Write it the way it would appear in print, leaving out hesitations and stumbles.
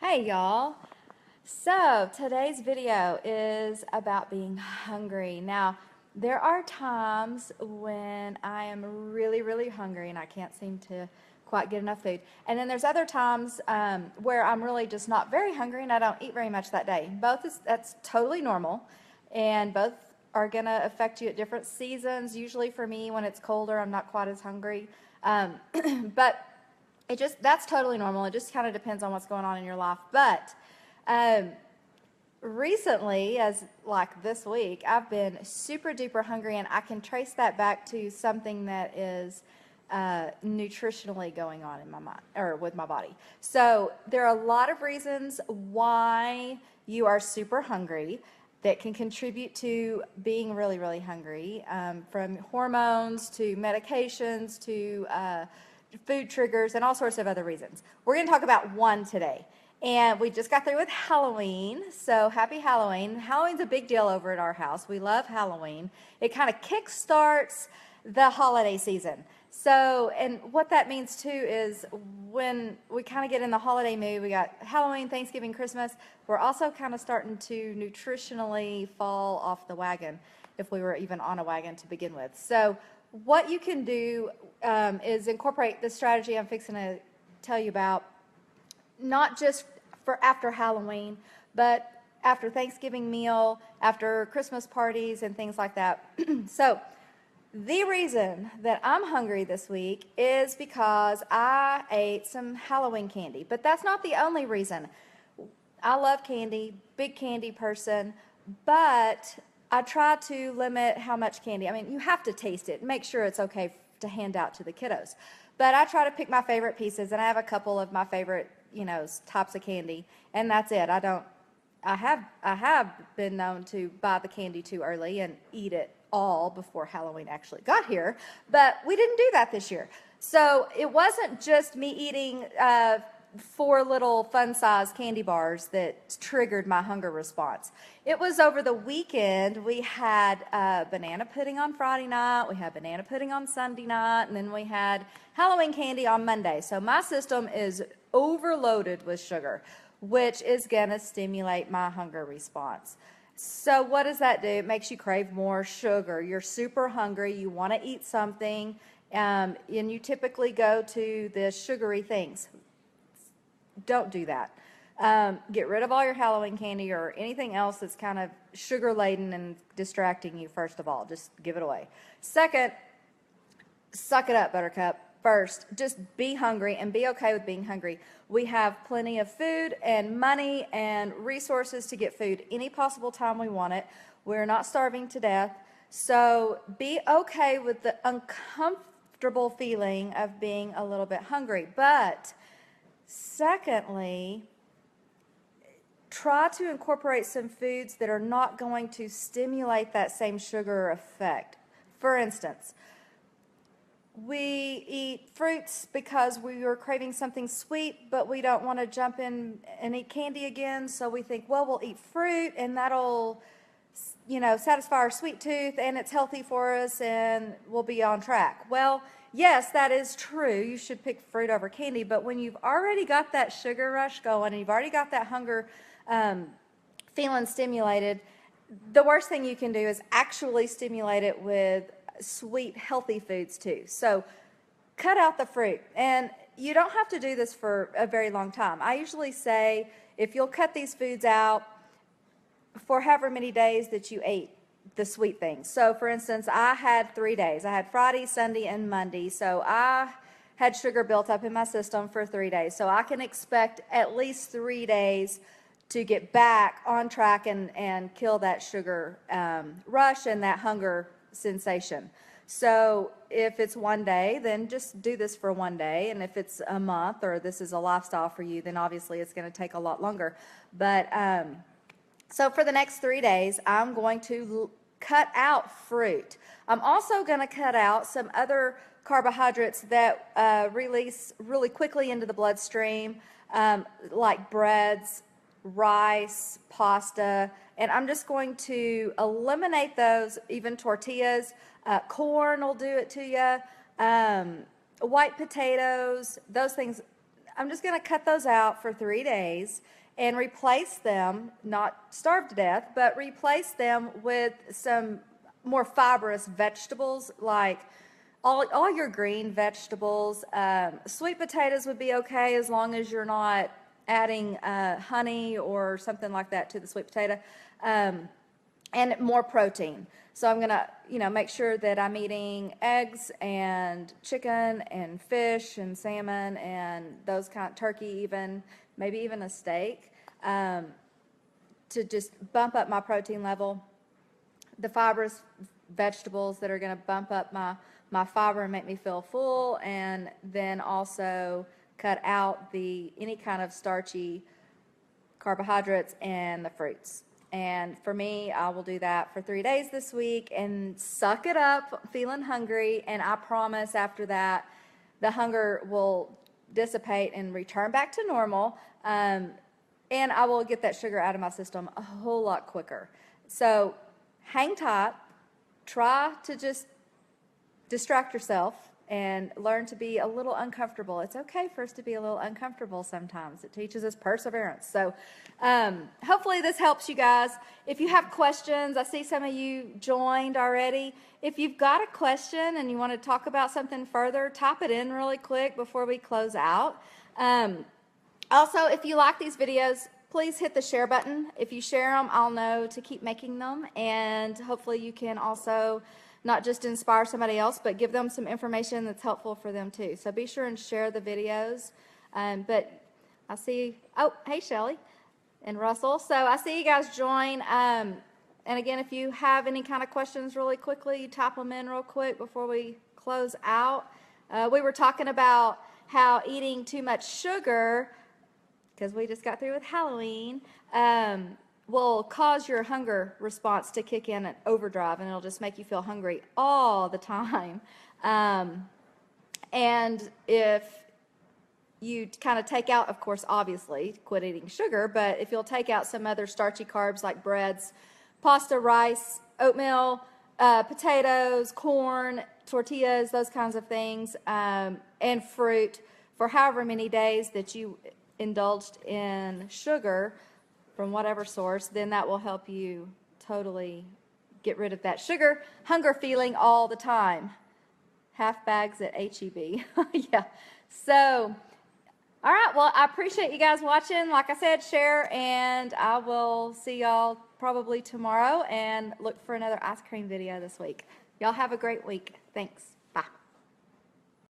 Hey y'all. So today's video is about being hungry. Now, there are times when I am really hungry and I can't seem to quite get enough food. And then there's other times where I'm really just not very hungry and I don't eat very much that day. That's totally normal, and both are gonna affect you at different seasons. Usually for me, when it's colder, I'm not quite as hungry. But that's totally normal. It just kind of depends on what's going on in your life. But um, recently, as like this week, I've been super duper hungry, and I can trace that back to something that is nutritionally going on in my mind or with my body. So there are a lot of reasons why you are super hungry that can contribute to being really hungry, from hormones to medications to food triggers and all sorts of other reasons. We're going to talk about one today. And we just got through with Halloween, so happy Halloween. Halloween's a big deal over at our house. We love Halloween. It kind of kickstarts the holiday season. So, and what that means too is when we kind of get in the holiday mood, we got Halloween, Thanksgiving, Christmas, we're also kind of starting to nutritionally fall off the wagon, if we were even on a wagon to begin with. So what you can do is incorporate the strategy I'm fixing to tell you about, not just for after Halloween, but after Thanksgiving meal, after Christmas parties and things like that. So the reason that I'm hungry this week is because I ate some Halloween candy, but that's not the only reason. I love candy, big candy person, but I try to limit how much candy. I mean, you have to taste it, make sure it's okay to hand out to the kiddos. But I try to pick my favorite pieces, and I have a couple of my favorite, types of candy, and that's it. I have been known to buy the candy too early and eat it all before Halloween actually got here, but we didn't do that this year. So it wasn't just me eating four little fun-sized candy bars that triggered my hunger response. It was over the weekend. We had banana pudding on Friday night, we had banana pudding on Sunday night, and then we had Halloween candy on Monday. So my system is overloaded with sugar, which is going to stimulate my hunger response. So what does that do? It makes you crave more sugar. You're super hungry. You want to eat something, and you typically go to the sugary things. Don't do that. Get rid of all your Halloween candy or anything else that's kind of sugar laden and distracting you. First of all, just give it away. Second, suck it up, Buttercup. First, just be hungry and be okay with being hungry. We have plenty of food and money and resources to get food any possible time we want it. We're not starving to death. So be okay with the uncomfortable feeling of being a little bit hungry. But secondly, try to incorporate some foods that are not going to stimulate that same sugar effect. For instance, we eat fruits because we are craving something sweet, but we don't want to jump in and eat candy again. So we think, well, we'll eat fruit and that'll, satisfy our sweet tooth, and it's healthy for us and we'll be on track. Well, yes, that is true. You should pick fruit over candy, but when you've already got that sugar rush going and you've already got that hunger feeling stimulated, the worst thing you can do is actually stimulate it with sweet, healthy foods too. So cut out the fruit. And you don't have to do this for a very long time. I usually say if you'll cut these foods out for however many days that you ate the sweet things. So for instance, I had 3 days. I had Friday, Sunday, and Monday. So I had sugar built up in my system for 3 days. So I can expect at least 3 days to get back on track and kill that sugar rush and that hunger sensation. So if it's 1 day, then just do this for 1 day. And if it's a month or this is a lifestyle for you, then obviously it's going to take a lot longer. But so for the next 3 days, I'm going to cut out fruit. I'm also going to cut out some other carbohydrates that release really quickly into the bloodstream, like breads, rice, pasta, and I'm just going to eliminate those, even tortillas. Corn will do it to you. White potatoes, those things I'm just going to cut those out for 3 days and replace them, not starve to death, but replace them with some more fibrous vegetables, like all your green vegetables. Sweet potatoes would be okay as long as you're not adding honey or something like that to the sweet potato, and more protein. So I'm gonna, make sure that I'm eating eggs and chicken and fish and salmon and those turkey even, maybe even a steak, to just bump up my protein level. The fibrous vegetables that are going to bump up my fiber and make me feel full, and then also cut out any kind of starchy carbohydrates and the fruits. And for me, I will do that for 3 days this week and suck it up, feeling hungry, and I promise after that the hunger will dissipate and return back to normal, and I will get that sugar out of my system a whole lot quicker. So hang tight, try to just distract yourself and learn to be a little uncomfortable. It's okay for us to be a little uncomfortable sometimes. It teaches us perseverance. So hopefully this helps you guys. If you have questions, I see some of you joined already. If you've got a question and you want to talk about something further, type it in really quick before we close out. Also, if you like these videos, please hit the share button. If you share them, I'll know to keep making them, and hopefully you can also not just inspire somebody else, but give them some information that's helpful for them too. So be sure and share the videos. But I see, oh, hey, Shelly and Russell. So I see you guys join. And again, if you have any kind of questions really quickly, type them in real quick before we close out. We were talking about how eating too much sugar, because we just got through with Halloween, will cause your hunger response to kick in an overdrive, and it'll just make you feel hungry all the time. And if you kind of take out, of course, obviously, quit eating sugar, but if you'll take out some other starchy carbs like breads, pasta, rice, oatmeal, potatoes, corn, tortillas, those kinds of things, and fruit for however many days that you indulged in sugar from whatever source, then that will help you totally get rid of that sugar hunger feeling all the time. Half bags at HEB. Yeah. So, all right. Well, I appreciate you guys watching. Like I said, share, and I will see y'all probably tomorrow, and look for another ice cream video this week. Y'all have a great week. Thanks.